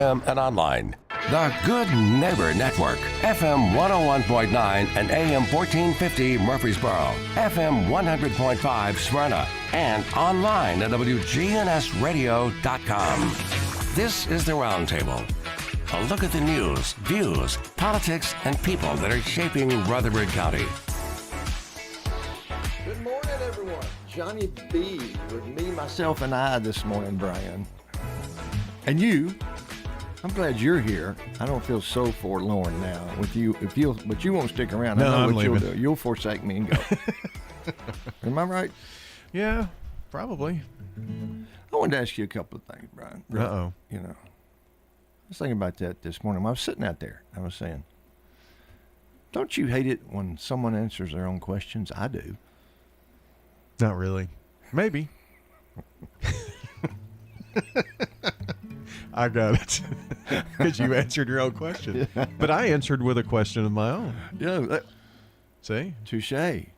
And online. The Good Neighbor Network, FM 101.9 and AM 1450 Murfreesboro, FM 100.5 Smyrna, and online at WGNSradio.com. This is the Roundtable. A look at the news, views, politics, and people that are shaping Rutherford County. Good morning, everyone. Johnny B. with me, myself, and I this morning, Brian. And you. I'm glad you're here. I don't feel so forlorn now with you. But you won't stick around. No, I know I'm what leaving. You'll do. You'll forsake me and go. Am I right? Yeah, probably. I wanted to ask you a couple of things, Brian. Really, Uh-oh. You know, I was thinking about that this morning. I was sitting out there. I was saying, don't you hate it when someone answers their own questions? I do. Not really. Maybe. I got it. Because you answered your own question. Yeah. But I answered with a question of my own. Yeah. See? Touche. And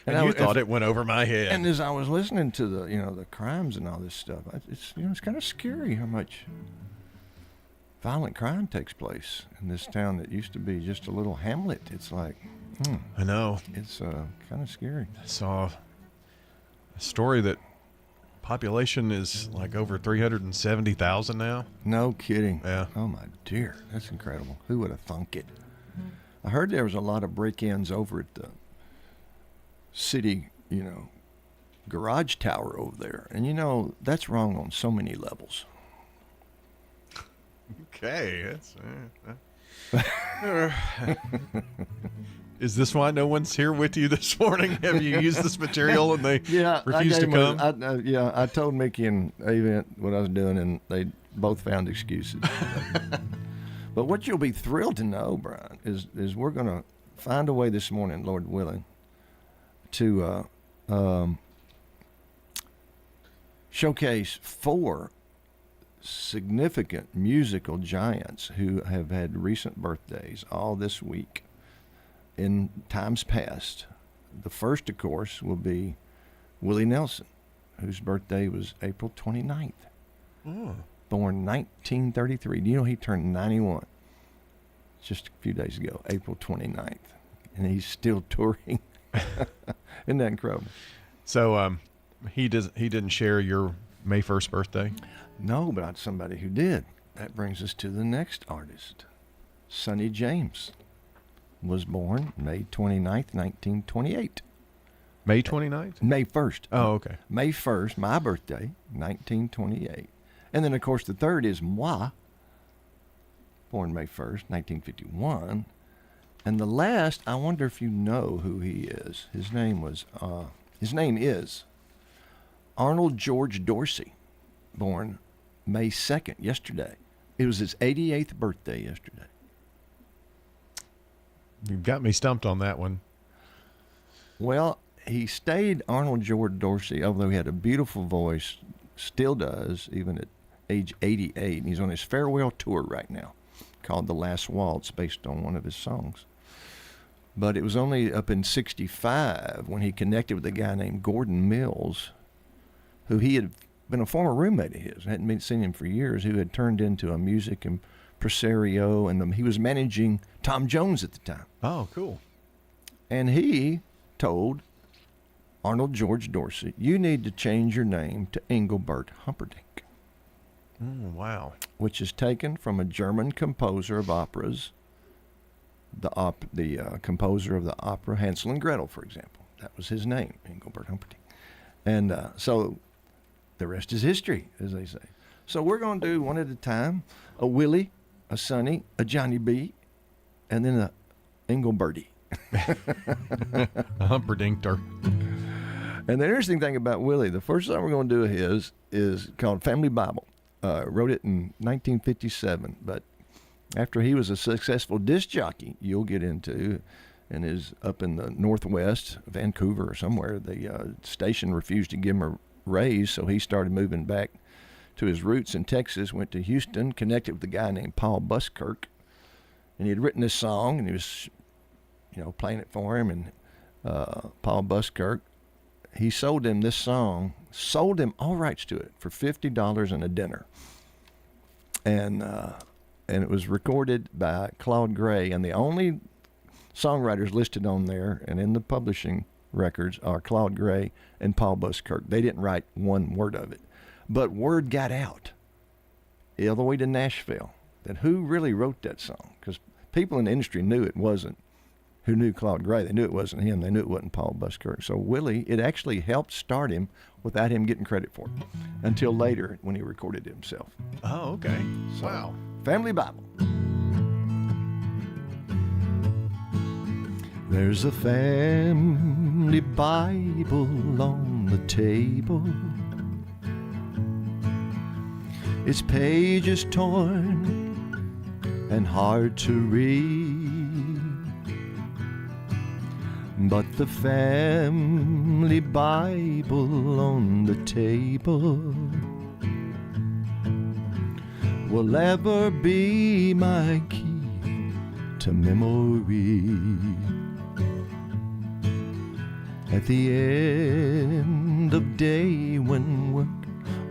I you was- thought it went over my head. And as I was listening to the crimes and all this stuff, it's kind of scary how much violent crime takes place in this town that used to be just a little hamlet. It's like, I know. it's kind of scary. I saw a story that population is like over 370,000 now. No kidding. Yeah. Oh my dear, that's incredible. Who would have thunk it? I heard there was a lot of break-ins over at the city, garage tower over there, and that's wrong on so many levels. Okay. Is this why no one's here with you this morning? Have you used this material and they refuse to come? I told Mickey and Ava what I was doing, and they both found excuses. But what you'll be thrilled to know, Brian, is we're going to find a way this morning, Lord willing, to showcase 4 significant musical giants who have had recent birthdays all this week in times past. The first, of course, will be Willie Nelson, whose birthday was April 29th. Oh. Born 1933. Do you know he turned 91 just a few days ago, April 29th? And he's still touring. Isn't that incredible? So he didn't share your May 1st birthday? No, but I'm somebody who did. That brings us to the next artist. Sonny James was born May 29th, 1928. May 29th? May 1st. Oh, okay. May 1st, my birthday, 1928. And then, of course, the third is moi, born May 1st, 1951. And the last, I wonder if you know who he is. His name is Arnold George Dorsey, born May 2nd, yesterday. It was his 88th birthday yesterday. You've got me stumped on that one. Well, he stayed Arnold George Dorsey, although he had a beautiful voice, still does, even at age 88. And he's on his farewell tour right now, called The Last Waltz, based on one of his songs. But it was only up in 65 when he connected with a guy named Gordon Mills, who he had been a former roommate of his, hadn't seen him for years, who had turned into a music impresario, and he was managing Tom Jones at the time. Oh, cool. And he told Arnold George Dorsey, you need to change your name to Engelbert Humperdinck. Wow. Which is taken from a German composer of operas, the composer of the opera Hansel and Gretel, for example. That was his name, Engelbert Humperdinck. And so the rest is history, as they say. So we're going to do one at a time, a Willie, a Sonny, a Johnny B, and then a Engelberty. A Humperdinkter. And the interesting thing about Willie, the first song we're going to do of his is called Family Bible. Wrote it in 1957, but after he was a successful disc jockey, you'll get into, and is up in the Northwest, Vancouver or somewhere, the station refused to give him a raise, so he started moving back to his roots in Texas, went to Houston, connected with a guy named Paul Buskirk, and he had written this song, and he was, playing it for him, and Paul Buskirk, he sold him this song, sold him all rights to it for $50 and a dinner. and it was recorded by Claude Gray, and the only songwriters listed on there and in the publishing records are Claude Gray and Paul Buskirk. They didn't write one word of it, but word got out all the way to Nashville that who really wrote that song, because people in the industry knew it wasn't who knew Claude Gray. They knew it wasn't him. They knew it wasn't Paul Buskirk. So Willie, it actually helped start him without him getting credit for it until later when he recorded it himself. Oh, okay. So, Wow. Family Bible. There's a family Bible on the table. Its pages torn and hard to read. But the family Bible on the table will ever be my key to memory. At the end of day when work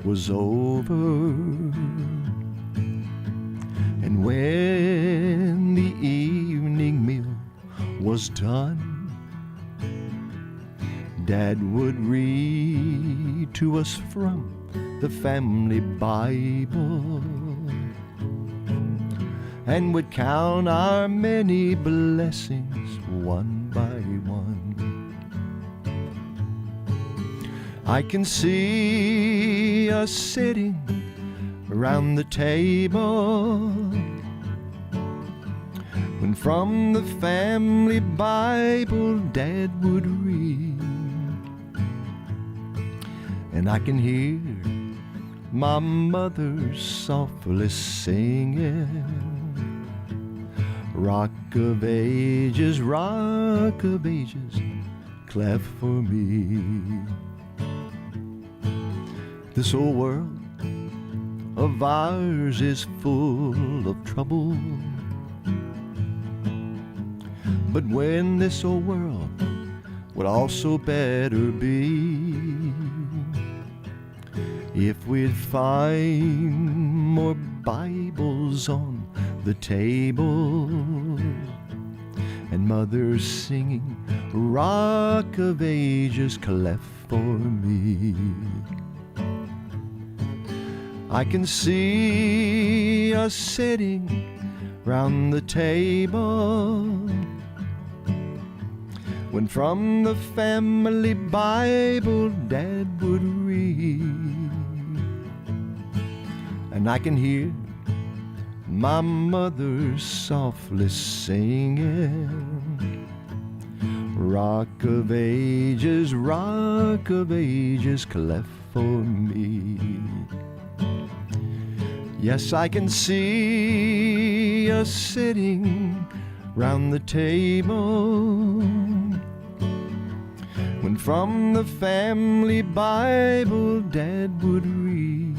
was over, and when the evening meal was done, Dad would read to us from the family Bible and would count our many blessings one by one. I can see us sitting around the table when from the family Bible Dad would read. And I can hear my mother softly singing, Rock of ages, clap for me. This old world of ours is full of trouble, but when this old world would also better be if we'd find more Bibles on the table and mothers singing, Rock of ages, clap for me. I can see us sitting round the table when from the family Bible Dad would read. And I can hear my mother softly singing, Rock of ages, clap for me. Yes, I can see us sitting round the table when from the family Bible Dad would read.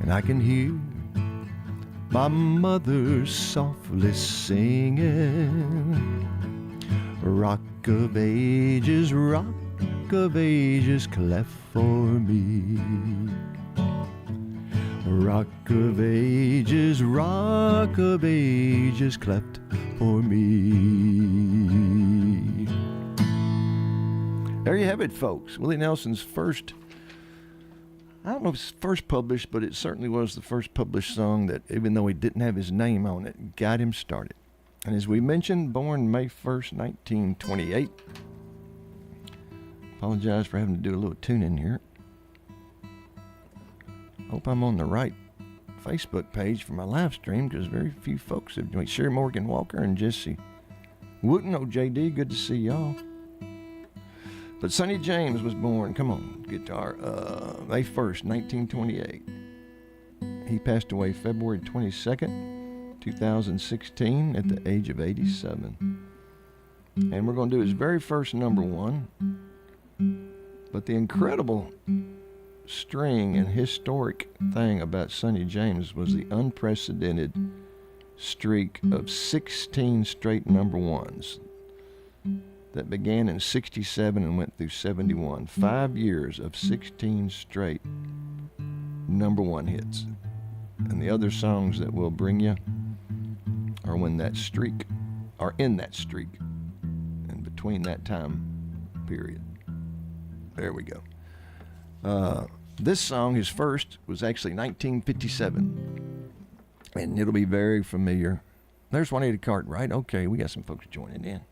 And I can hear my mother softly singing, Rock of ages, clap for me. Rock of ages, clapped for me. There you have it, folks. Willie Nelson's first, I don't know if it's first published, but it certainly was the first published song that, even though he didn't have his name on it, got him started. And as we mentioned, born May 1st, 1928. Apologize for having to do a little tune-in here. Hope I'm on the right Facebook page for my live stream, because very few folks have joined. Sherry Morgan Walker and Jesse Wooten. Oh, JD, good to see y'all. But Sonny James was born, come on, guitar, May 1st, 1928. He passed away February 22nd, 2016, at the age of 87. And we're going to do his very first number one. But the incredible string and historic thing about Sonny James was the unprecedented streak of 16 straight number ones that began in 67 and went through 71. 5 years of 16 straight #1 hits. And the other songs that will bring you are when that streak, are in that streak, and between that time period. There we go. This song, his first, was actually 1957, and it'll be very familiar. There's Juanita Cartwright. Okay, we got some folks joining in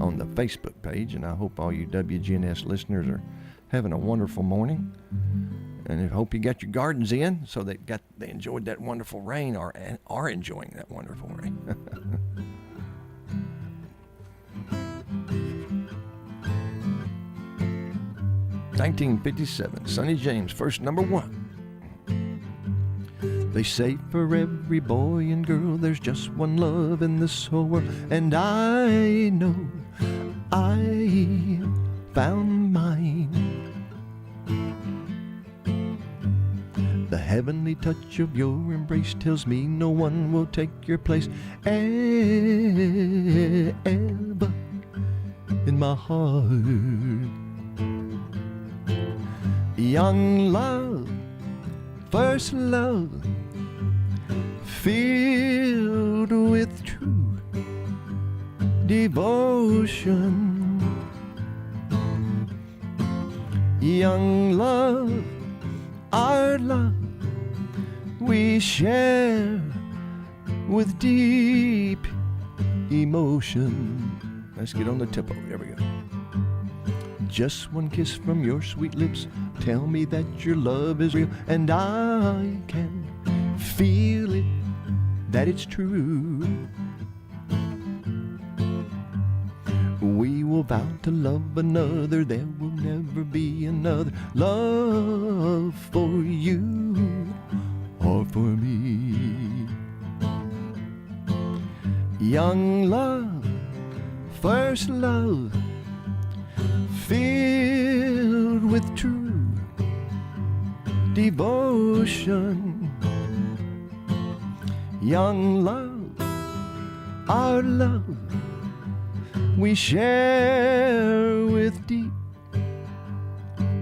on the Facebook page, and I hope all you WGNS listeners are having a wonderful morning. And I hope you got your gardens in, so they enjoyed that wonderful rain, or are enjoying that wonderful rain. 1957, Sonny James, first #1. They say for every boy and girl there's just one love in this whole world, and I know I found mine. The heavenly touch of your embrace tells me no one will take your place ever in my heart. Young love, first love, filled with true devotion. Young love, our love, we share with deep emotion. Let's get on the tempo. There we go. Just one kiss from your sweet lips, tell me that your love is real, and I can feel it, that it's true. We will vow to love another, there will never be another love for you or for me. Young love, first love, filled with true devotion. Young love, our love, we share with deep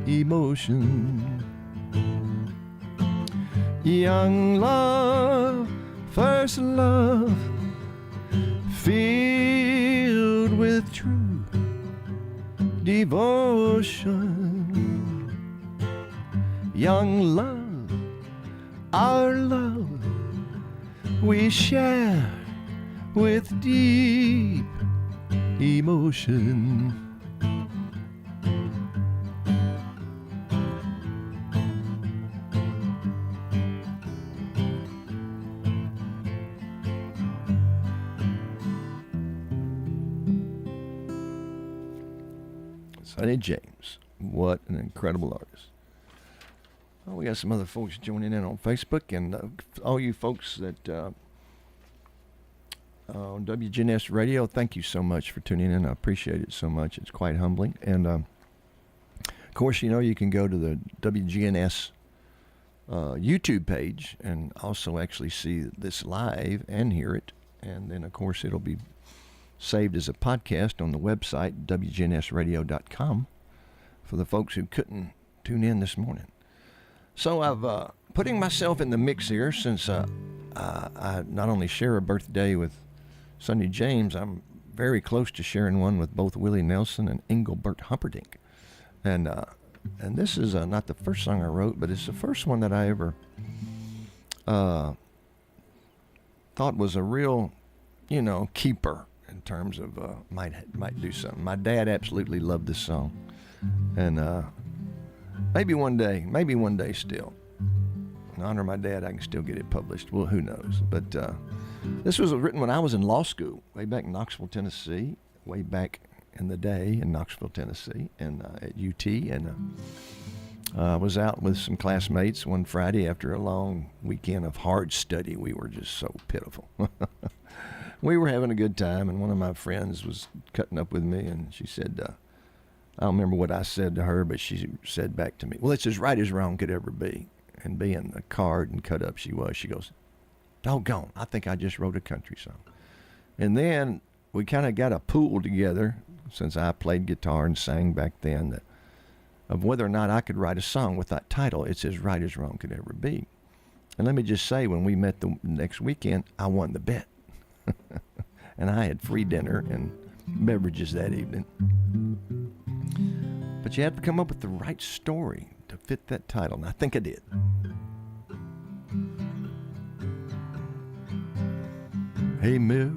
emotion. Young love, first love, filled with true devotion. Young love, our love, we share with deep emotion. Sonny James, what an incredible artist. Well, we got some other folks joining in on Facebook, and all you folks that on WGNS Radio, thank you so much for tuning in. I appreciate it so much. It's quite humbling. And of course, you know, you can go to the WGNS YouTube page and also actually see this live and hear it. And then, of course, it'll be saved as a podcast on the website, WGNSradio.com, for the folks who couldn't tune in this morning. So I've putting myself in the mix here, since I not only share a birthday with Sonny James, I'm very close to sharing one with both Willie Nelson and Engelbert Humperdinck. And this is not the first song I wrote, but it's the first one that I ever thought was a real, keeper in terms of might do something. My dad absolutely loved this song, and maybe one day still, in honor of my dad, I can still get it published. Well, who knows? But this was written when I was in law school, way back in Knoxville, Tennessee, way back in the day in Knoxville, Tennessee, and at UT, and I was out with some classmates one Friday after a long weekend of hard study. We were just so pitiful. We were having a good time, and one of my friends was cutting up with me, and she said, I don't remember what I said to her, but she said back to me, well, it's as right as wrong could ever be. And being the card and cut up she was, she goes, doggone, I think I just wrote a country song. And then we kind of got a pool together, since I played guitar and sang back then, that of whether or not I could write a song with that title. It's as right as wrong could ever be. And let me just say, when we met the next weekend, I won the bet. And I had free dinner and beverages that evening. But you have to come up with the right story to fit that title, and I think I did. Hey, mirror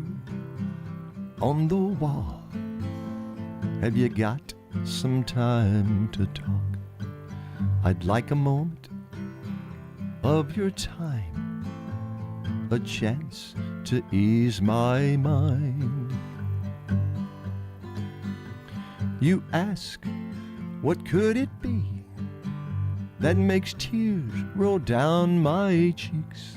on the wall, have you got some time to talk? I'd like a moment of your time, a chance to ease my mind. You ask, what could it be that makes tears roll down my cheeks?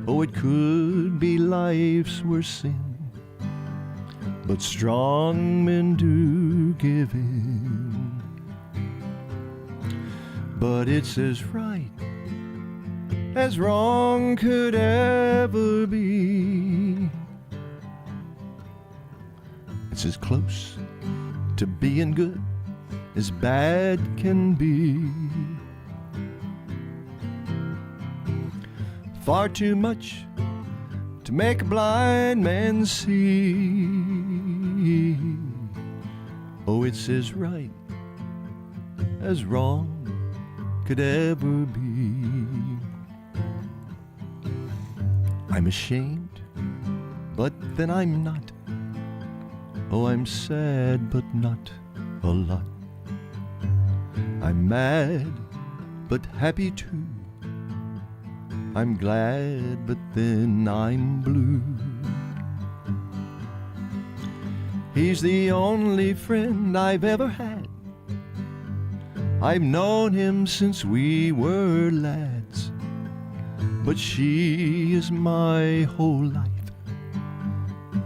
Oh, it could be life's worst sin, but strong men do give in. But it's as right as wrong could ever be. It's as close to being good as bad can be. Far too much to make a blind man see. Oh, it's as right as wrong could ever be. I'm ashamed, but then I'm not. Oh, I'm sad, but not a lot. I'm mad, but happy too. I'm glad, but then I'm blue. He's the only friend I've ever had. I've known him since we were lads. But she is my whole life,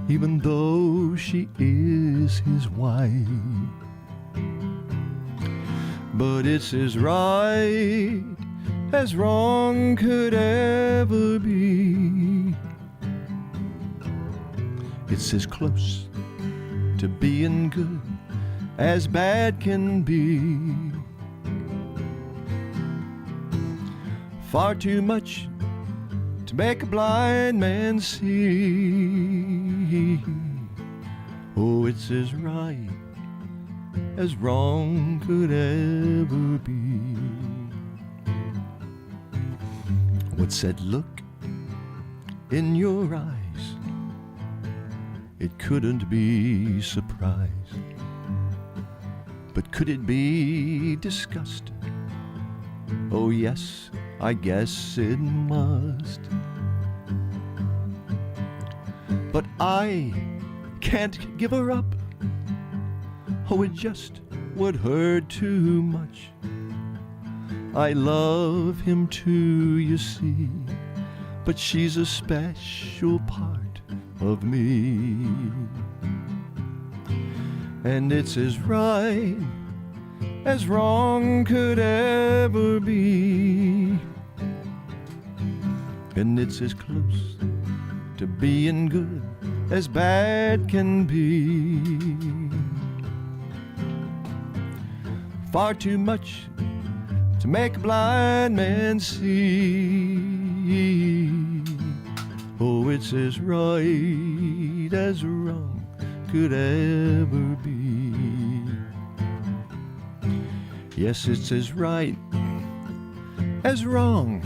even though she is his wife. But it's as right as wrong could ever be. It's as close to being good as bad can be. Far too much to make a blind man see. Oh, it's as right as wrong could ever be. What's that look in your eyes? It couldn't be surprise. But could it be disgust? Oh yes, I guess it must. But I can't give her up. Oh, it just would hurt too much. I love him too, you see, but she's a special part of me. And it's as right as wrong could ever be. And it's as close to being good as bad can be. Far too much to make a blind man see. Oh, it's as right as wrong could ever be. Yes, it's as right as wrong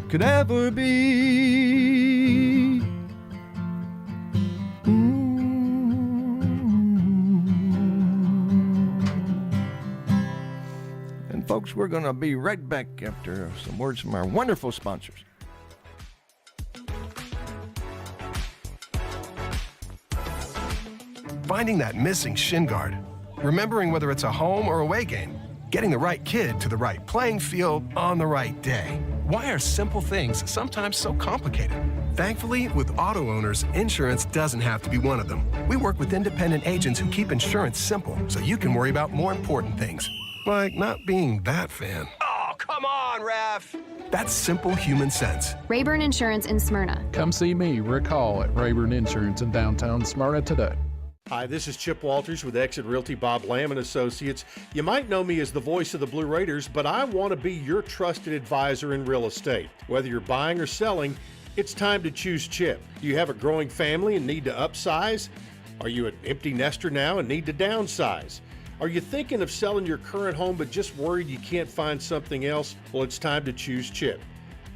could ever be. And folks, we're going to be right back after some words from our wonderful sponsors. Finding that missing shin guard, remembering whether it's a home or away game, getting the right kid to the right playing field on the right day. Why are simple things sometimes so complicated? Thankfully, with auto owners, insurance doesn't have to be one of them. We work with independent agents who keep insurance simple so you can worry about more important things, like not being that fan. Oh, come on, ref! That's simple human sense. Rayburn Insurance in Smyrna. Come see me, Rick Hall, at Rayburn Insurance in downtown Smyrna today. Hi, this is Chip Walters with Exit Realty Bob Lamb & Associates. You might know me as the voice of the Blue Raiders, but I want to be your trusted advisor in real estate. Whether you're buying or selling, it's time to choose Chip. Do you have a growing family and need to upsize? Are you an empty nester now and need to downsize? Are you thinking of selling your current home but just worried you can't find something else? Well, it's time to choose Chip.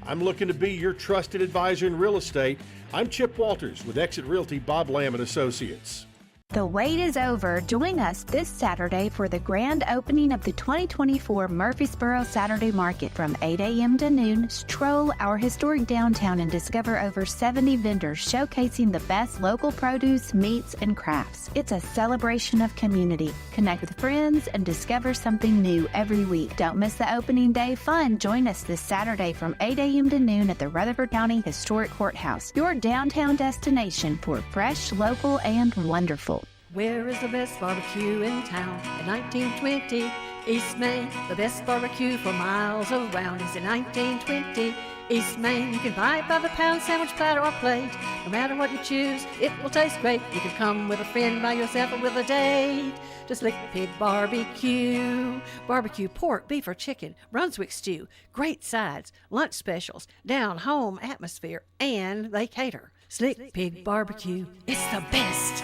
I'm looking to be your trusted advisor in real estate. I'm Chip Walters with Exit Realty Bob Lamb & Associates. The wait is over. Join us this Saturday for the grand opening of the 2024 Murfreesboro Saturday Market from 8 a.m. to noon. Stroll our historic downtown and discover over 70 vendors showcasing the best local produce, meats, and crafts. It's a celebration of community. Connect with friends and discover something new every week. Don't miss the opening day fun. Join us this Saturday from 8 a.m. to noon at the Rutherford County Historic Courthouse, your downtown destination for fresh, local, and wonderful. Where is the best barbecue in town? In 1920, East Main. The best barbecue for miles around is in 1920, East Main. You can buy it by the pound, sandwich, platter, or plate. No matter what you choose, it will taste great. You can come with a friend, by yourself, or with a date. Just Lick Pig Barbecue. Barbecue pork, beef, or chicken, Brunswick stew, great sides, lunch specials, down-home atmosphere, and they cater. Slick Pig Barbecue, it's the best.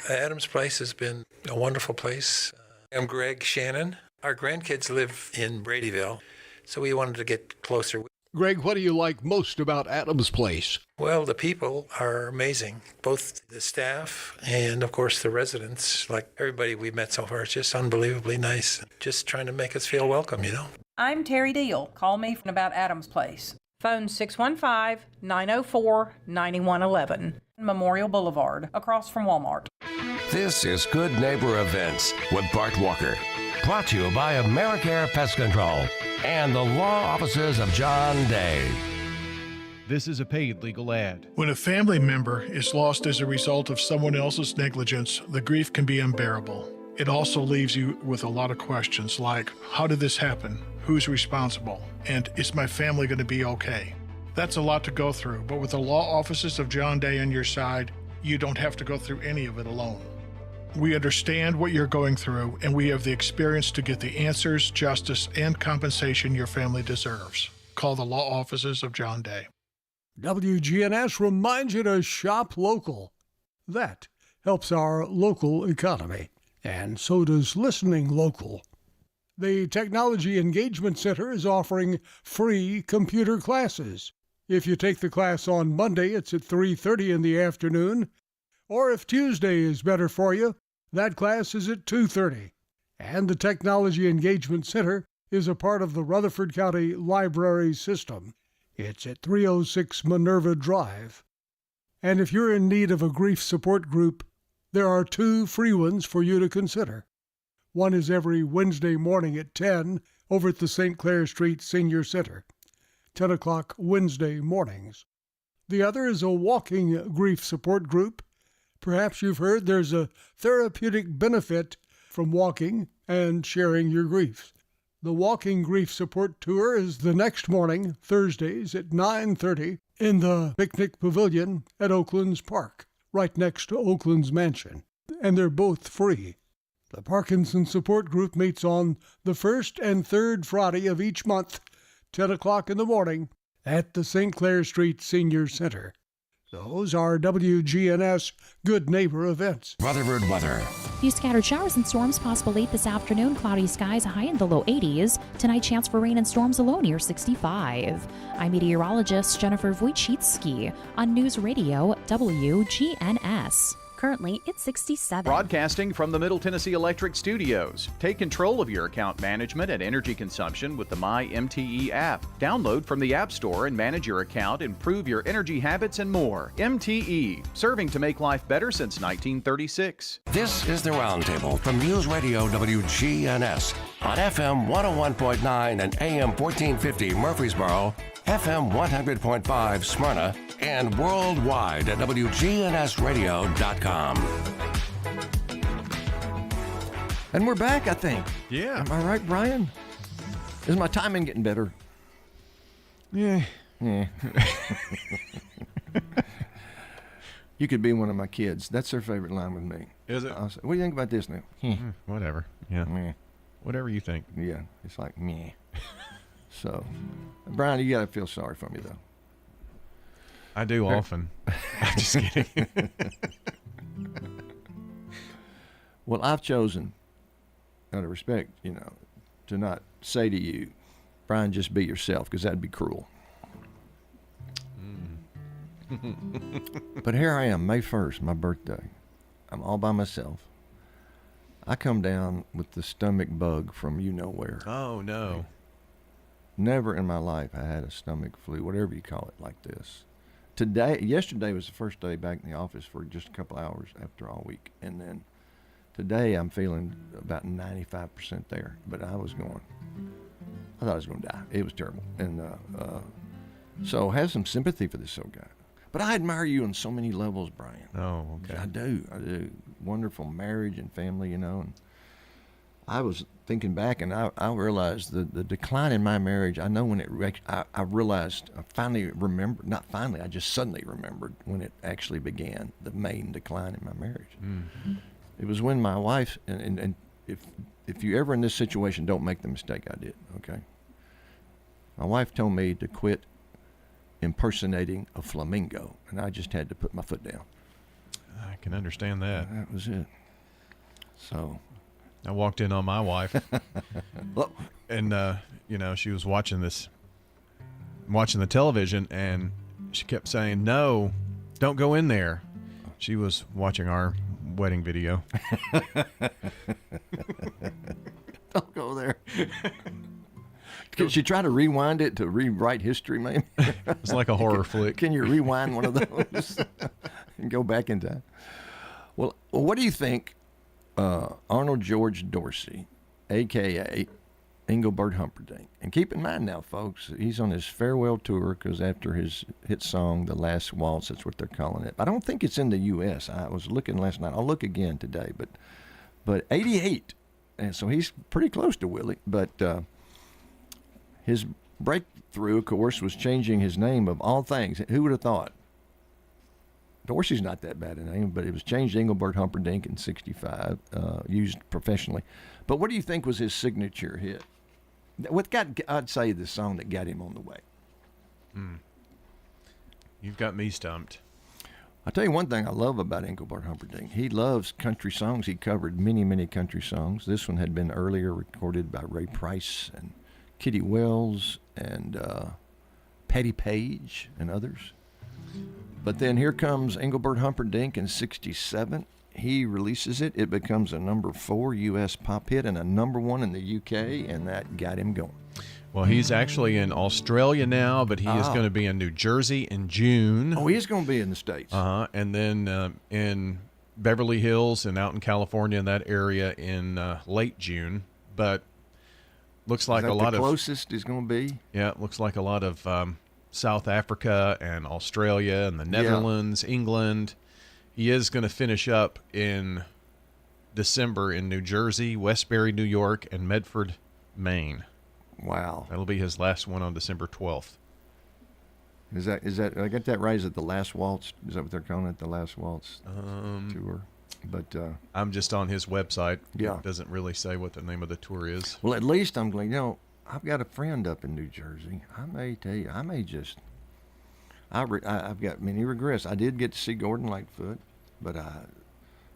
Adams Place has been a wonderful place. I'm Greg Shannon. Our grandkids live in Bradyville, so we wanted to get closer. Greg, what do you like most about Adams Place? Well, the people are amazing, both the staff and, of course, the residents. Like everybody we've met so far, it's just unbelievably nice. Just trying to make us feel welcome, you know. I'm Terry Deal. Call me about Adams Place. Phone 615-904-9111. Memorial Boulevard, across from Walmart. This is Good Neighbor Events with Bart Walker. Brought to you by AmeriCare Pest Control and the law offices of John Day. This is a paid legal ad. When a family member is lost as a result of someone else's negligence, the grief can be unbearable. It also leaves you with a lot of questions like, how did this happen? Who's responsible? And is my family going to be okay? That's a lot to go through, but with the law offices of John Day on your side, you don't have to go through any of it alone. We understand what you're going through, and we have the experience to get the answers, justice, and compensation your family deserves. Call the law offices of John Day. WGNS reminds you to shop local. That helps our local economy, and so does listening local. The Technology Engagement Center is offering free computer classes. If you take the class on Monday, it's at 3:30 in the afternoon. Or if Tuesday is better for you, that class is at 2:30. And the Technology Engagement Center is a part of the Rutherford County Library System. It's at 306 Minerva Drive. And if you're in need of a grief support group, there are 2 free ones for you to consider. One is every Wednesday morning at 10 over at the St. Clair Street Senior Center. 10 o'clock Wednesday mornings. The other is a walking grief support group. Perhaps you've heard there's a therapeutic benefit from walking and sharing your griefs. The Walking Grief Support Tour is the next morning, Thursdays at 9:30 in the Picnic Pavilion at Oakland's Park, right next to Oakland's Mansion. And they're both free. The Parkinson Support Group meets on the first and third Friday of each month, 10 o'clock in the morning, at the St. Clair Street Senior Center. Those are WGNS Good Neighbor events. Rutherford weather. Few scattered showers and storms possible late this afternoon. Cloudy skies, a high in the low 80s. Tonight, chance for rain and storms, a low near 65. I'm meteorologist Jennifer Wojcicki on News Radio WGNS. Currently, it's 67. Broadcasting from the Middle Tennessee Electric Studios. Take control of your account management and energy consumption with the MyMTE app. Download from the App Store and manage your account, improve your energy habits, and more. MTE, serving to make life better since 1936. This is the Roundtable from News Radio WGNS on FM 101.9 and AM 1450 Murfreesboro, FM 100.5 Smyrna, and worldwide at WGNSradio.com. And we're back, I think. Yeah. Am I right, Brian? Is my timing getting better? Yeah. Yeah. You could be one of my kids. That's their favorite line with me. Is it? I'll say, what do you think about this now? Whatever. Yeah. Meh. Whatever you think. Yeah, it's like meh. So, Brian, you got to feel sorry for me though. I do often. I'm just kidding. Well, I've chosen, out of respect, to not say to you, Brian, just be yourself, because that'd be cruel. But here I am, May 1st, my birthday. I'm all by myself. I come down with the stomach bug from you know where. Oh, no. Never in my life I had a stomach flu, whatever you call it, like this. Yesterday was the first day back in the office for just a couple hours after all week. And then today I'm feeling about 95% there. But I thought I was going to die. It was terrible. And so have some sympathy for this old guy. But I admire you on so many levels, Brian. Oh, okay. I do. Wonderful marriage and family, and I was thinking back, and I realized the decline in my marriage. I know when I realized, I finally remembered, not finally, I just suddenly remembered when it actually began, the main decline in my marriage. Mm-hmm. It was when my wife, and if you ever in this situation, don't make the mistake I did, okay? My wife told me to quit impersonating a flamingo, and I just had to put my foot down. I can understand that. That was it. So I walked in on my wife, and she was watching the television, and she kept saying, "No, don't go in there." She was watching our wedding video. Don't go there. Can she try to rewind it to rewrite history, maybe? It's like a horror flick. Can you rewind one of those and go back in time? Well, what do you think Arnold George Dorsey, a.k.a. Engelbert Humperdinck, and keep in mind now, folks, he's on his farewell tour because after his hit song, The Last Waltz, that's what they're calling it. I don't think it's in the U.S. I was looking last night. I'll look again today, but 88, and so he's pretty close to Willie, but his breakthrough, of course, was changing his name of all things. Who would have thought? Dorsey's not that bad a name, but it was changed to Engelbert Humperdinck in 65, used professionally. But what do you think was his signature hit? I'd say the song that got him on the way. You've got me stumped. I'll tell you one thing I love about Engelbert Humperdinck. He loves country songs. He covered many, many country songs. This one had been earlier recorded by Ray Price and Kitty Wells and Patti Page and others. But then here comes Engelbert Humperdinck in 67. He releases it. It becomes a number 4 U.S. pop hit and a number 1 in the U.K., and that got him going. Well, he's actually in Australia now, but he is going to be in New Jersey in June. Oh, he is going to be in the States. And then in Beverly Hills and out in California in that area in late June. But looks like is that a lot the of closest is going to be? Yeah, it looks like a lot of South Africa and Australia and the Netherlands, England. He is going to finish up in December in New Jersey, Westbury, New York, and Medford, Maine. Wow. That'll be his last one on December 12th. Is that I got that right? Is it the Last Waltz? Is that what they're calling it, the Last Waltz tour? But I'm just on his website. Yeah. It doesn't really say what the name of the tour is. Well, at least I'm going, I've got a friend up in New Jersey. I may tell you, I've got many regrets. I did get to see Gordon Lightfoot, but I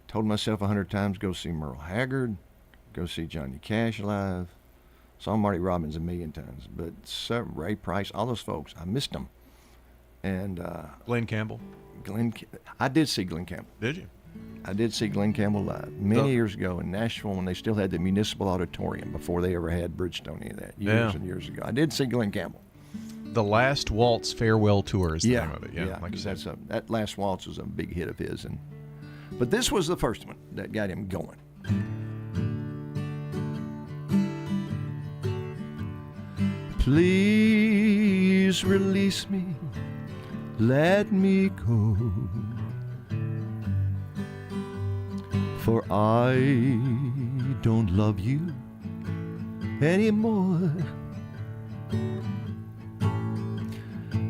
told myself 100 times, go see Merle Haggard, go see Johnny Cash live. Saw Marty Robbins a million times, but Ray Price, all those folks, I missed them. And Glenn Campbell? I did see Glenn Campbell. Did you? I did see Glenn Campbell live many years ago in Nashville when they still had the Municipal Auditorium before they ever had Bridgestone, any of that, years and years ago. I did see Glenn Campbell. The Last Waltz Farewell Tour is the name of it. Yeah, like you said. That Last Waltz was a big hit of his. But this was the first one that got him going. Please release me, let me go, for I don't love you anymore.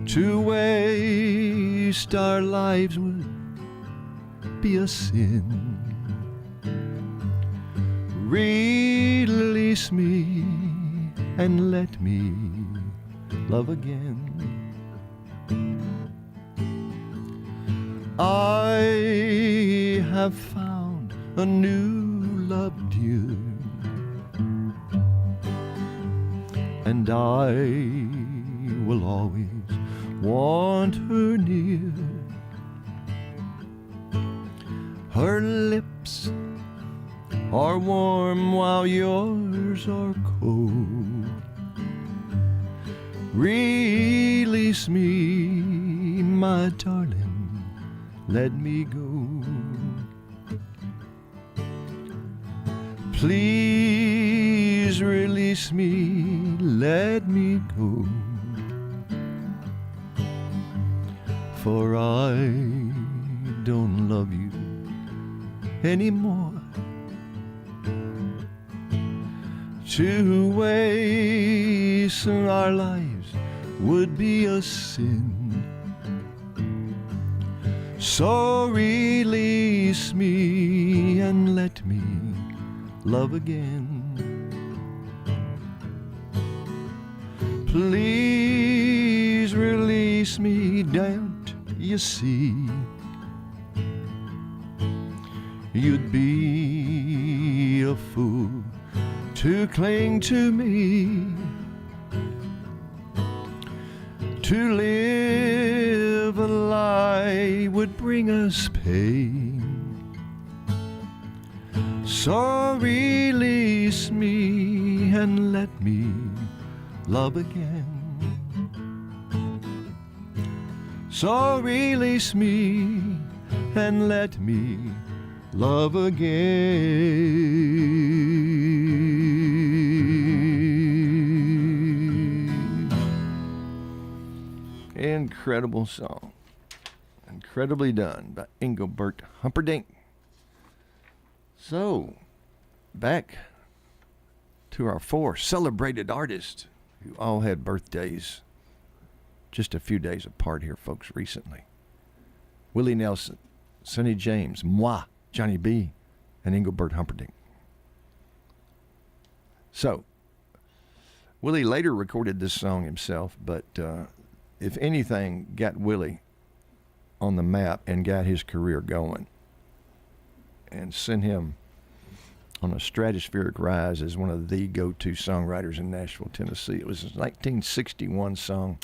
To waste our lives would would be a sin. Release me and let me love again. I have found a new love tune, and I will always want her near. Her lips are warm while yours are cold. Release me, my darling, let me go. Please release me, let me go. For I don't love you anymore. To waste our lives would be a sin. So release me and let me love again. Please release me, don't you see? You'd be a fool to cling to me. To live a lie would bring us pain. So release me and let me love again. So release me and let me love again. Incredible song. Incredibly done by Engelbert Humperdinck. So, back to our four celebrated artists who all had birthdays just a few days apart here, folks, recently. Willie Nelson, Sonny James, moi, Johnny B, and Engelbert Humperdinck. So, Willie later recorded this song himself, but if anything got Willie on the map and got his career going and sent him on a stratospheric rise as one of the go-to songwriters in Nashville, Tennessee. It was a 1961 song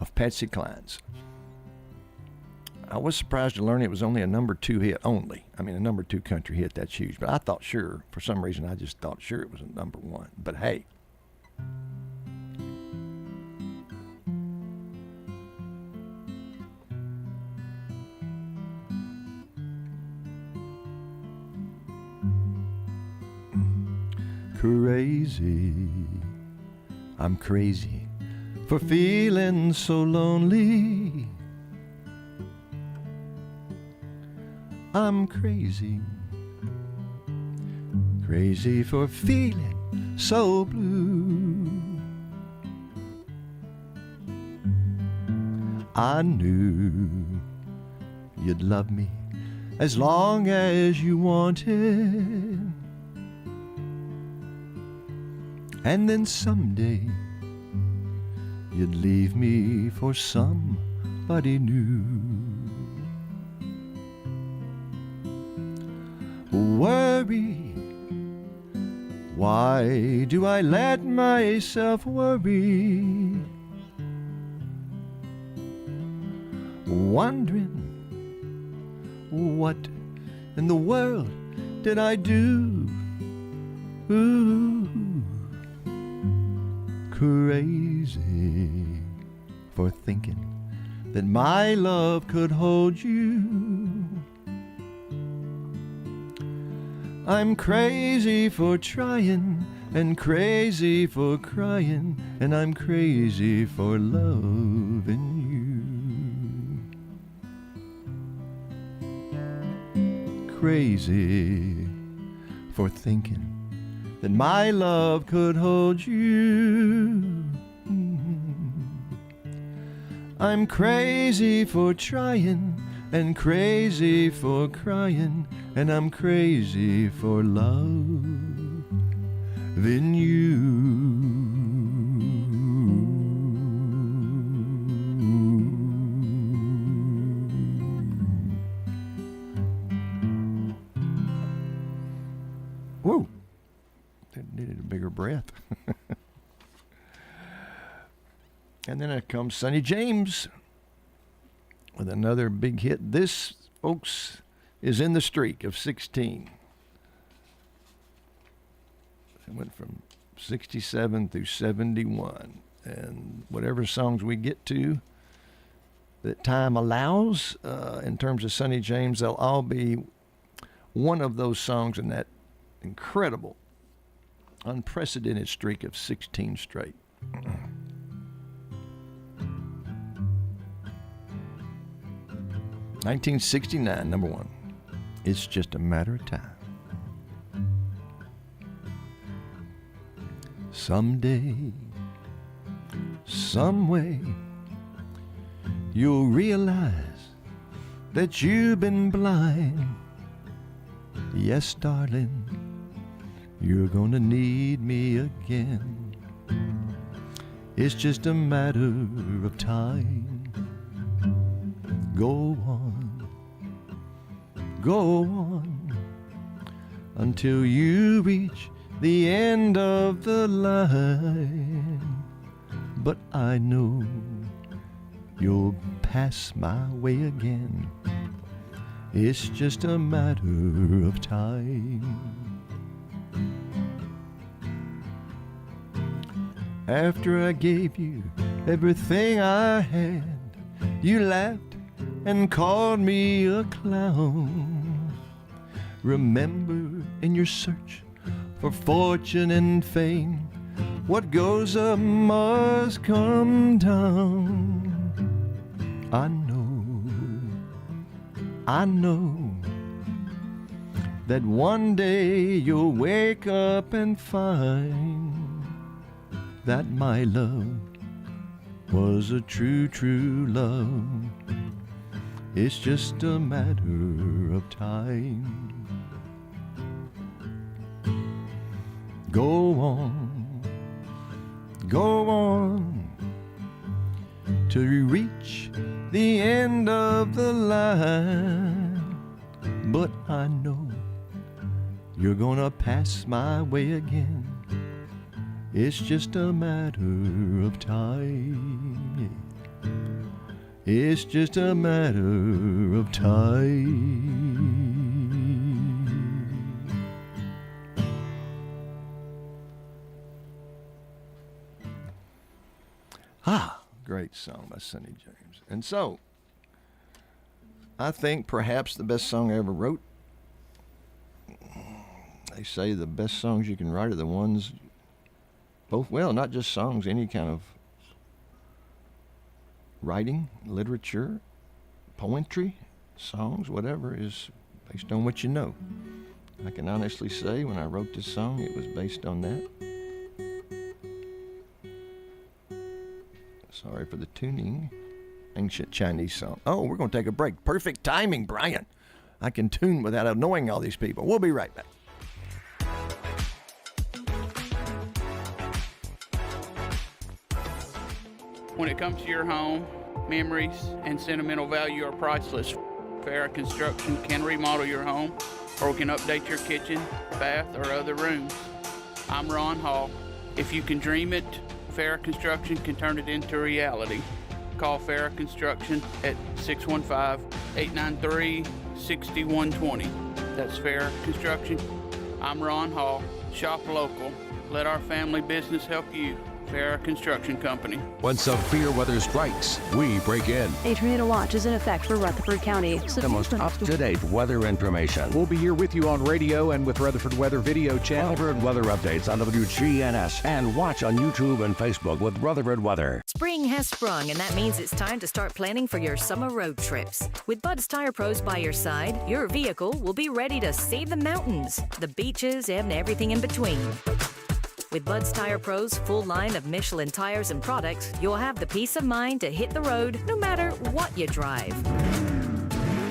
of Patsy Cline's. I was surprised to learn it was only a number 2 hit only. I mean, a number 2 country hit, that's huge. But I thought sure, for some reason, I just thought sure it was a number 1. But hey. Crazy, I'm crazy for feeling so lonely. I'm crazy, crazy for feeling so blue. I knew you'd love me as long as you wanted. And then someday you'd leave me for somebody new. Worry, why do I let myself worry? Wondering what in the world did I do? Ooh. Crazy for thinking that my love could hold you. I'm crazy for trying and crazy for crying, and I'm crazy for loving you. Crazy for thinking that my love could hold you. I'm crazy for trying and crazy for crying, and I'm crazy for loving you. Whoa, that needed a bigger breath. And then comes Sonny James with another big hit. This, folks, is in the streak of 16. It went from 67 through 71. And whatever songs we get to that time allows, in terms of Sonny James, they'll all be one of those songs in that incredible, unprecedented streak of 16 straight. 1969, number one. It's just a matter of time. Someday, some way, you'll realize that you've been blind. Yes, darling, you're gonna need me again. It's just a matter of time. Go on, until you reach the end of the line. But I know you'll pass my way again. It's just a matter of time. After I gave you everything I had, you laughed and called me a clown. Remember, in your search for fortune and fame, what goes up must come down. I know that one day you'll wake up and find that my love was a true, true love. It's just a matter of time. Go on, till you reach the end of the line. But I know you're gonna pass my way again. It's just a matter of time. It's just a matter of time. Great song by Sonny James. And so, I think perhaps the best song I ever wrote. They say the best songs you can write are the ones, not just songs, any kind of writing, literature, poetry, songs, whatever, is based on what you know. I can honestly say when I wrote this song, it was based on that. Sorry for the tuning. Ancient Chinese song. Oh, we're going to take a break. Perfect timing, Brian. I can tune without annoying all these people. We'll be right back. When it comes to your home, memories and sentimental value are priceless. Farrah Construction can remodel your home, or we can update your kitchen, bath, or other rooms. I'm Ron Hall. If you can dream it, Farrah Construction can turn it into reality. Call Farrah Construction at 615-893-6120. That's Farrah Construction. I'm Ron Hall. Shop local. Let our family business help you. Farrah Construction Company. When severe weather strikes, we break in. A tornado watch is in effect for Rutherford County. The most up-to-date weather information. We'll be here with you on radio and with Rutherford Weather Video Channel. Rutherford Weather Updates on WGNS. And watch on YouTube and Facebook with Rutherford Weather. Spring has sprung, and that means it's time to start planning for your summer road trips. With Bud's Tire Pros by your side, your vehicle will be ready to see the mountains, the beaches, and everything in between. With Bud's Tire Pros' full line of Michelin tires and products, you'll have the peace of mind to hit the road no matter what you drive.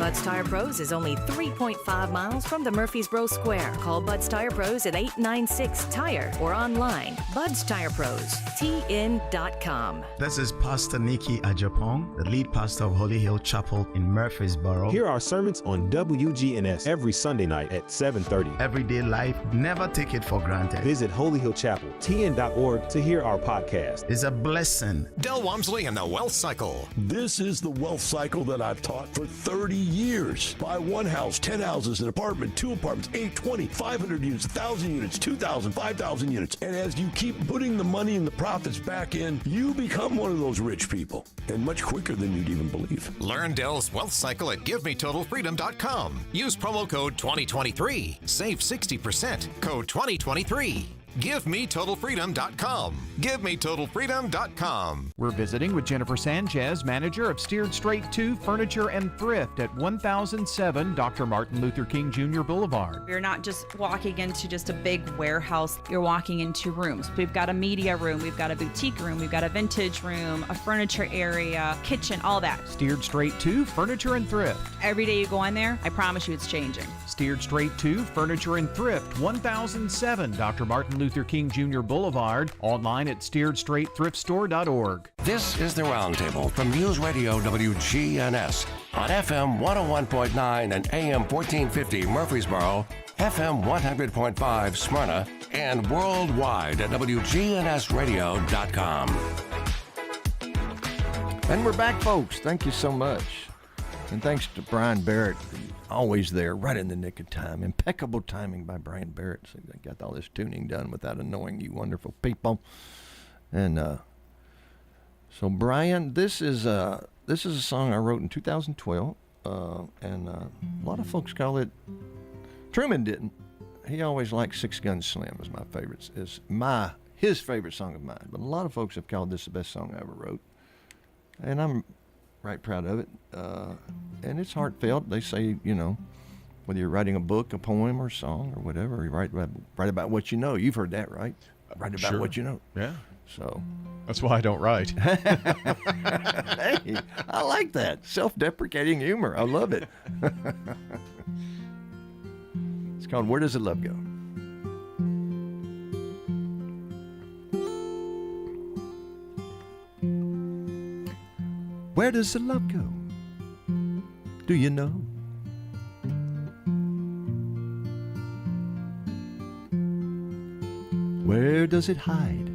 Bud's Tire Pros is only 3.5 miles from the Murfreesboro Square. Call Bud's Tire Pros at 896-TIRE or online, Bud's Tire Pros, tn.com. This is Pastor Nikki Ajapong, the lead pastor of Holy Hill Chapel in Murfreesboro. Hear our sermons on WGNS every Sunday night at 7:30. Everyday life, never take it for granted. Visit Holy Hill Chapel, tn.org to hear our podcast. It's a blessing. Del Walmsley and the Wealth Cycle. This is the wealth cycle that I've taught for 30 years. Buy one house, 10 houses, an apartment, 2 apartments, 8, 20, 500 units, 1,000 units, 2,000, 5,000 units. And as you keep putting the money and the profits back in, you become one of those rich people, and much quicker than you'd even believe. Learn Dell's Wealth Cycle at GiveMeTotalFreedom.com. Use promo code 2023. Save 60%. Code 2023. GiveMeTotalFreedom.com. GiveMeTotalFreedom.com. We're visiting with Jennifer Sanchez, manager of Steered Straight 2 Furniture and Thrift at 1007 Dr. Martin Luther King Jr. Boulevard. You're not just walking into just a big warehouse. You're walking into rooms. We've got a media room. We've got a boutique room. We've got a vintage room, a furniture area, kitchen, all that. Steered Straight 2 Furniture and Thrift. Every day you go in there, I promise you it's changing. Steered Straight 2 Furniture and Thrift, 1007 Dr. Martin Luther King Jr. Boulevard. Online at steeredstraightthriftstore.org. This is the Roundtable from News Radio WGNS on FM 101.9 and AM 1450 Murfreesboro, FM 100.5 Smyrna, and worldwide at WGNSradio.com. And we're back, folks. Thank you so much. And thanks to Brian Barrett, always there, right in the nick of time. Impeccable timing by Brian Barrett. So they got all this tuning done without annoying you wonderful people. And so, Brian, this is a song I wrote in 2012, and a lot of folks call it. Truman didn't. He always liked Six Gun Slim as my favorite. His favorite song of mine. But a lot of folks have called this the best song I ever wrote, and I'm right proud of it. And it's heartfelt. They say, you know, whether you're writing a book, a poem, or a song, or whatever, you write about what you know. You've heard that, right? Write about what you know. Yeah. So that's why I don't write. Hey, I like that. Self-deprecating humor. I love it. It's called Where Does the Love Go? Where does the love go? Do you know? Where does it hide?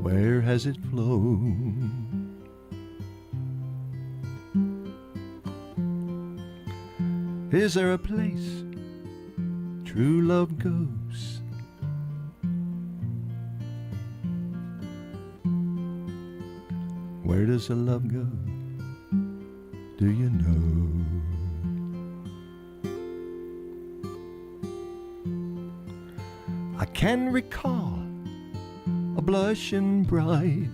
Where has it flown? Is there a place true love goes? Where does the love go? Do you know? I can recall a blushing bride,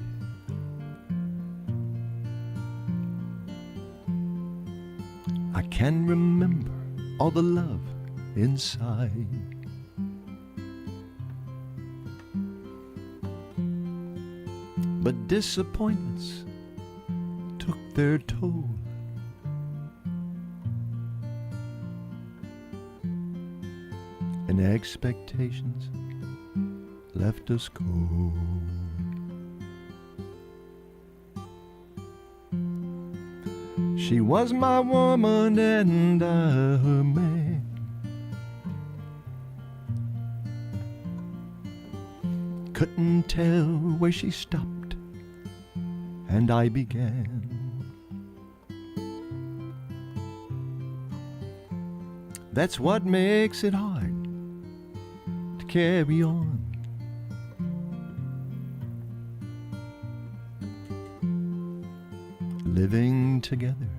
I can remember all the love inside. But disappointments took their toll. And expectations left us cold. She was my woman and I her man. Couldn't tell where she stopped and I began. That's what makes it hard to carry on. Living together,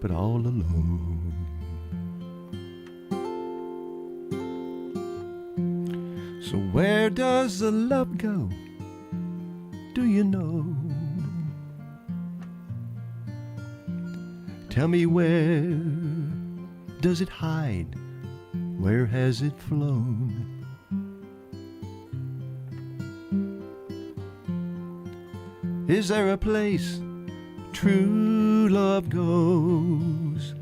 but all alone. So where does the love go? Do you know? Tell me, where does it hide? Where has it flown? Is there a place true love goes.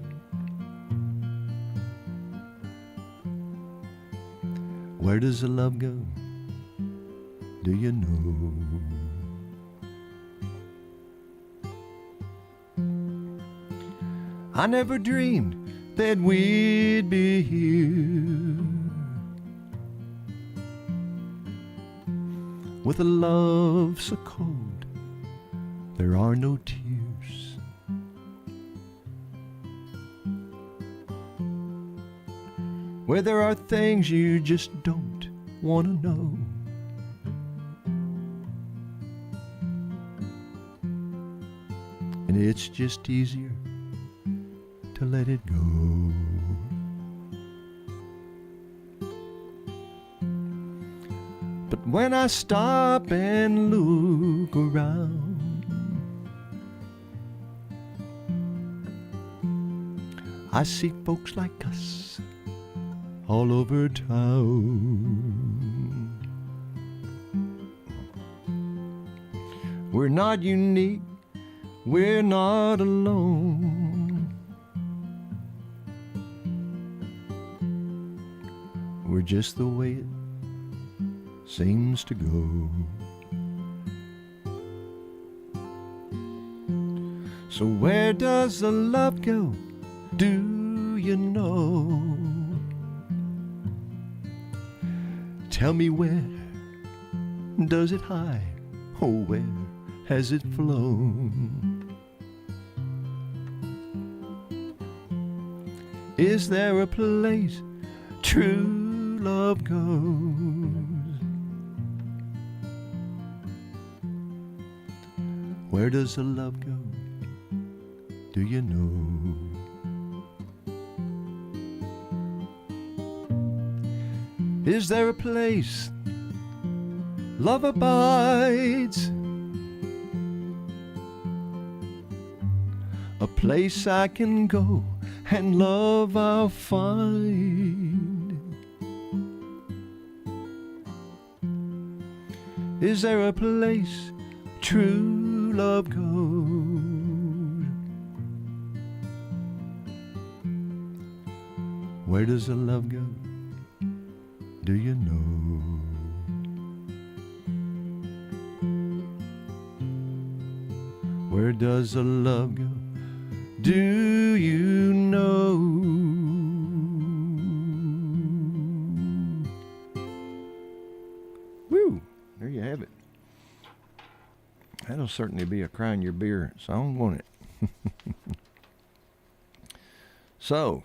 Where does the love go? Do you know? I never dreamed that we'd be here with a love so cold there are no tears. Where there are things you just don't want to know. And it's just easier to let it go. But when I stop and look around, I see folks like us all over town. We're not unique, we're not alone. We're just the way it seems to go. So where does the love go? Do you know? Tell me, where does it hide? Oh, where has it flown? Is there a place true love goes? Where does the love go? Do you know? Is there a place love abides? A place I can go and love I'll find? Is there a place true love goes? Where does the love go? Do you know? Where does the love go? Do you know? Woo! There you have it. That'll certainly be a crying your beer song, won't it? So,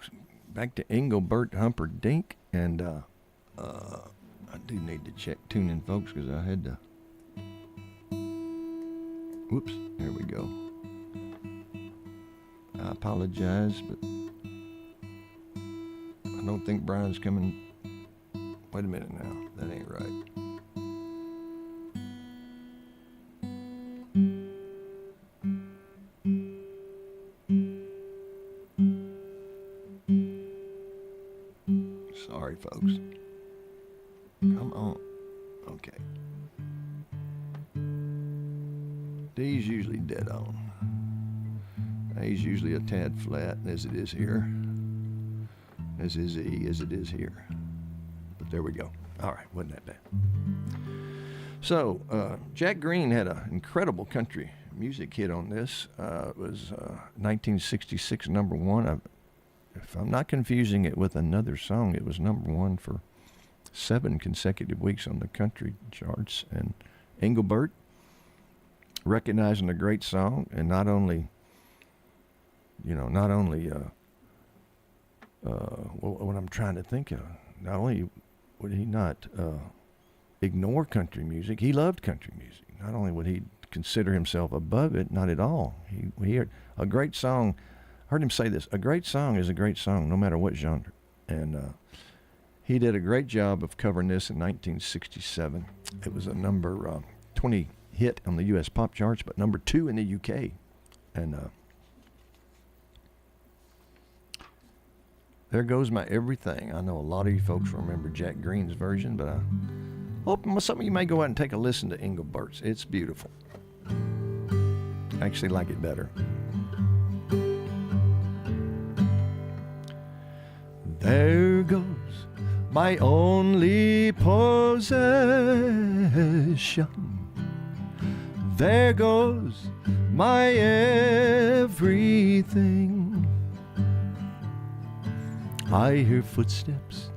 back to Engelbert Humperdinck, and I do need to check tuning, folks, because I had to. Whoops, there we go. I apologize, but I don't think Brian's coming. Wait a minute now, that ain't right. Sorry, folks. Come on. Okay. D's usually dead on. A's usually a tad flat, as it is here. As is E, as it is here. But there we go. All right, wasn't that bad. So, Jack Green had an incredible country music hit on this. It was 1966 number one. If I'm not confusing it with another song, it was number one for 7 consecutive weeks on the country charts. And Engelbert, recognizing a great song, and not only what I'm trying to think of, not only would he not ignore country music, he loved country music. Not only would he consider himself above it, not at all. He heard a great song. Heard him say this: a great song is a great song, no matter what genre. And he did a great job of covering this in 1967. It was a number 20 hit on the U.S. pop charts, but number 2 in the U.K. And there goes my everything. I know a lot of you folks remember Jack Green's version, but I hope some of you may go out and take a listen to Engelbert's. It's beautiful. actually like it better. There goes my only possession. There goes my everything. I hear footsteps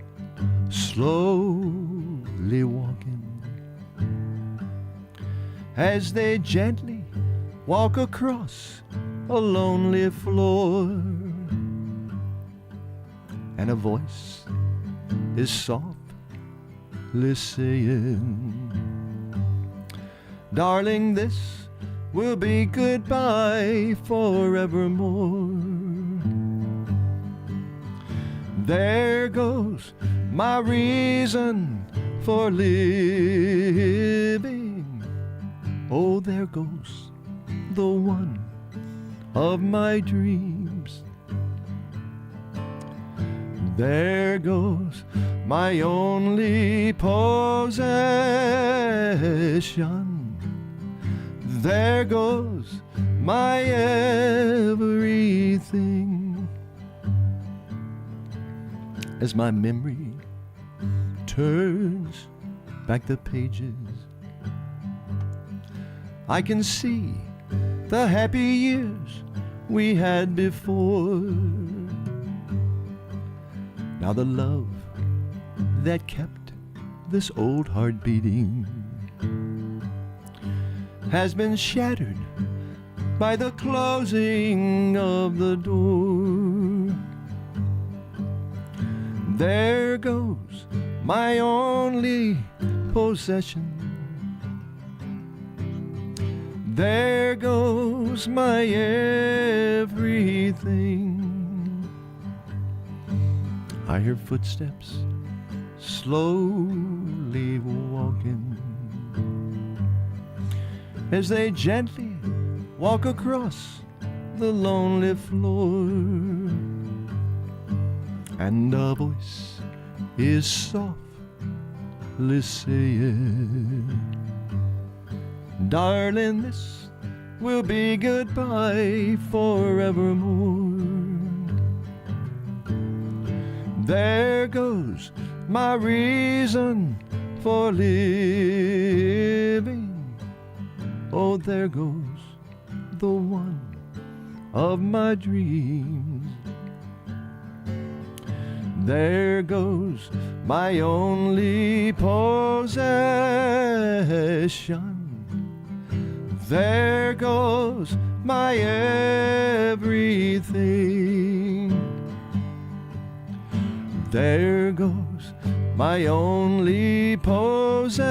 slowly walking as they gently walk across a lonely floor. And a voice is softly saying, darling, this will be goodbye forevermore. There goes my reason for living. Oh, there goes the one of my dreams. There goes my only possession. There goes my everything. As my memory turns back the pages, I can see the happy years we had before. Now the love that kept this old heart beating has been shattered by the closing of the door. There goes my only possession. There goes my everything. I hear footsteps slowly walking as they gently walk across the lonely floor. And a voice is softly saying, darling, this will be goodbye forevermore. There goes my reason for living. Oh, there goes the one of my dreams. There goes my only possession. There goes my everything. There goes my only possession.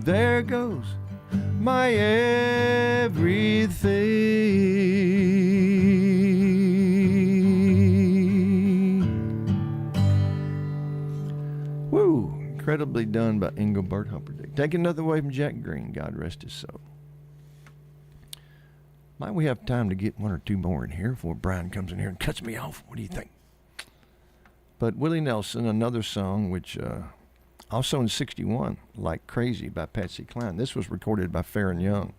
There goes my everything. Woo! Incredibly done by Engelbert Humperdinck. Taking nothing away from Jack Green, God rest his soul. Might we have time to get one or two more in here before Brian comes in here and cuts me off? What do you think? But Willie Nelson, another song which also in 61, Like Crazy by Patsy Cline. This was recorded by Farron Young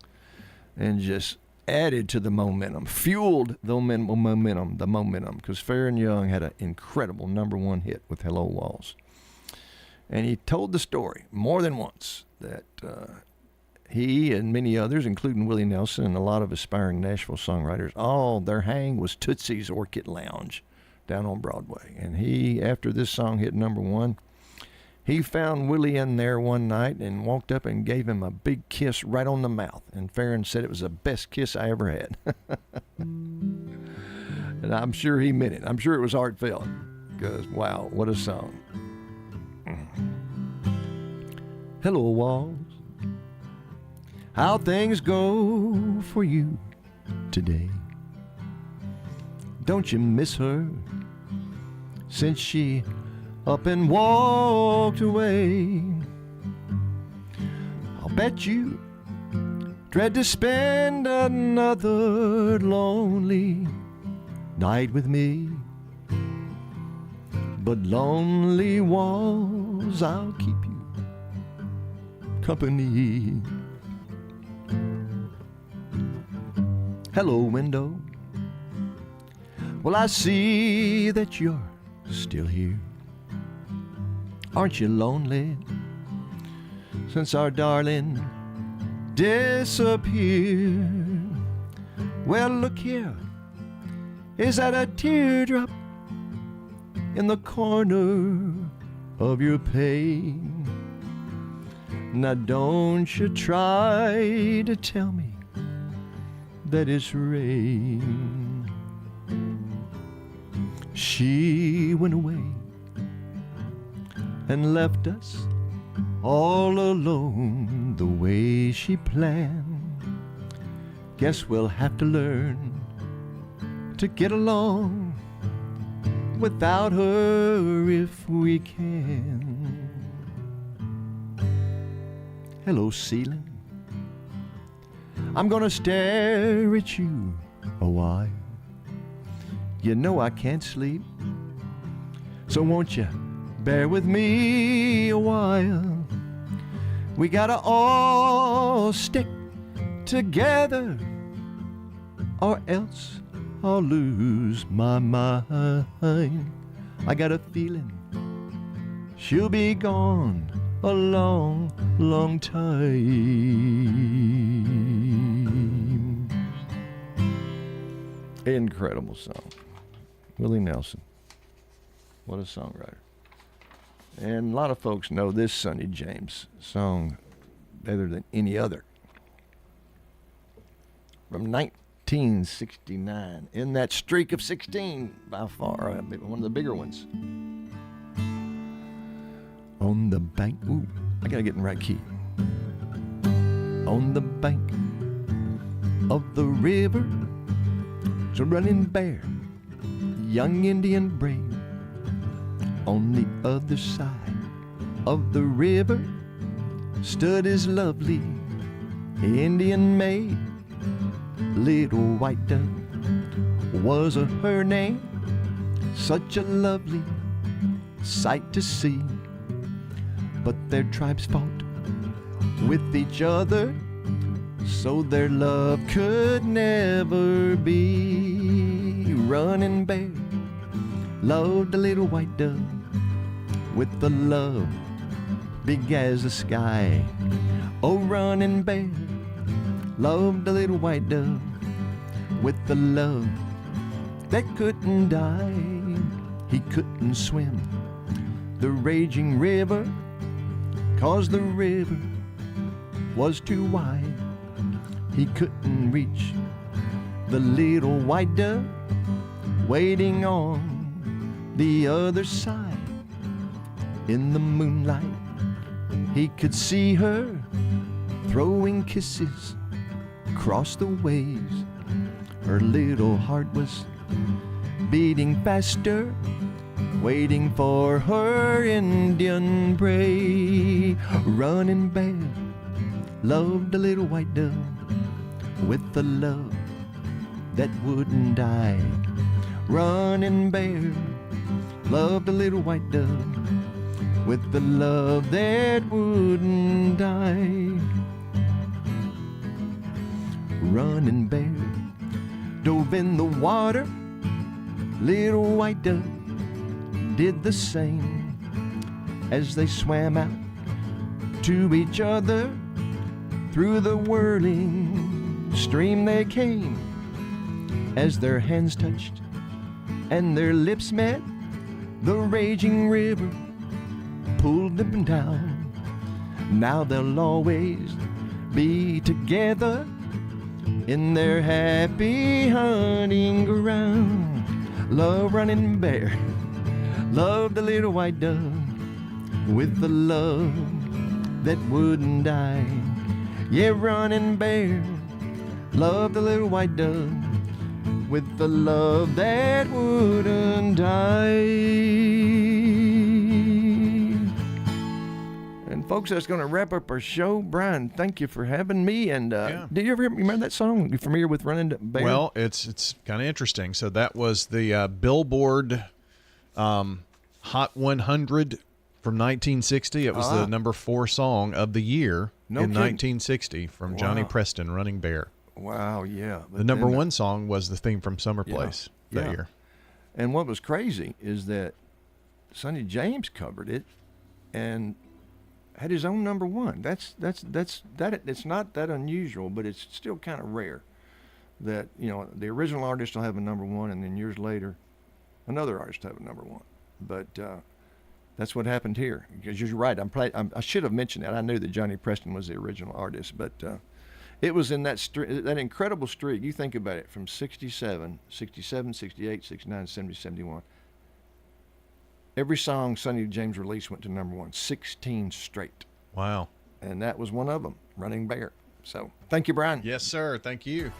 and just added to the momentum, fueled the momentum, because Farron Young had an incredible #1 hit with Hello Walls. And he told the story more than once that he and many others, including Willie Nelson and a lot of aspiring Nashville songwriters, all their hang was Tootsie's Orchid Lounge down on Broadway. And he, after this song hit #1, he found Willie in there one night and walked up and gave him a big kiss right on the mouth. And Farron said it was the best kiss I ever had. And I'm sure he meant it. I'm sure it was heartfelt, because, wow, what a song. Hello, Walls. How things go for you today? Don't you miss her since she up and walked away? I'll bet you dread to spend another lonely night with me. But lonely Walls, I'll keep you company. Hello, window. Well, I see that you're still here. Aren't you lonely since our darling disappeared? Well, look here. Is that a teardrop in the corner of your pane? Now don't you try to tell me that it's rain. She went away and left us all alone the way she planned. Guess we'll have to learn to get along without her if we can. Hello, ceiling. I'm gonna stare at you a while. You know I can't sleep, so won't you bear with me a while? We gotta all stick together, or else I'll lose my mind. I got a feeling she'll be gone a long, long time. Incredible song. Willie Nelson. What a songwriter. And a lot of folks know this Sonny James song better than any other. From 1969, in that streak of 16, by far, one of the bigger ones. On the bank, ooh, I gotta get in the right key. On the bank of the river, so running bear, young Indian brave. On the other side of the river stood his lovely Indian maid. Little white dove was her name, such a lovely sight to see. But their tribes fought with each other, so their love could never be. Running bear loved a little white dove with the love big as the sky. Oh, running bear loved a little white dove with the love that couldn't die. He couldn't swim the raging river, 'cause the river was too wide. He couldn't reach the little white dove waiting on the other side. In the moonlight, he could see her throwing kisses across the waves. Her little heart was beating faster, waiting for her Indian prey. Running bear loved a little white dove with the love that wouldn't die. Running bear loved a little white dove with the love that wouldn't die. Running bear dove in the water, little white dove did the same. As they swam out to each other, through the whirling stream they came. As their hands touched and their lips met, the raging river pulled them down. Now they'll always be together in their happy hunting ground. Love running bear loved a little white dove with the love that wouldn't die. Yeah, running bear loved a little white dove with the love that wouldn't die. And folks, that's going to wrap up our show. Brian, thank you for having me. And do you ever remember that song? You familiar with Running Bear? Well, it's kind of interesting. So that was the Billboard Hot 100 from 1960. It was the number 4 song of the year in 1960 from Johnny Preston, Running Bear. Wow, yeah. The number one song was the theme from Summer Place that year. And what was crazy is that Sonny James covered it and had his own number one. That's it's not that unusual, but it's still kind of rare that, you know, the original artist will have a number one and then years later another artist will have a number one. But that's what happened here. Because you're right, I should have mentioned that. I knew that Johnny Preston was the original artist, but it was in that incredible streak. You think about it, from 67, 68, 69, 70, 71. Every song Sonny James released went to number one, 16 straight. Wow. And that was one of them, Running Bear. So thank you, Brian. Yes, sir. Thank you.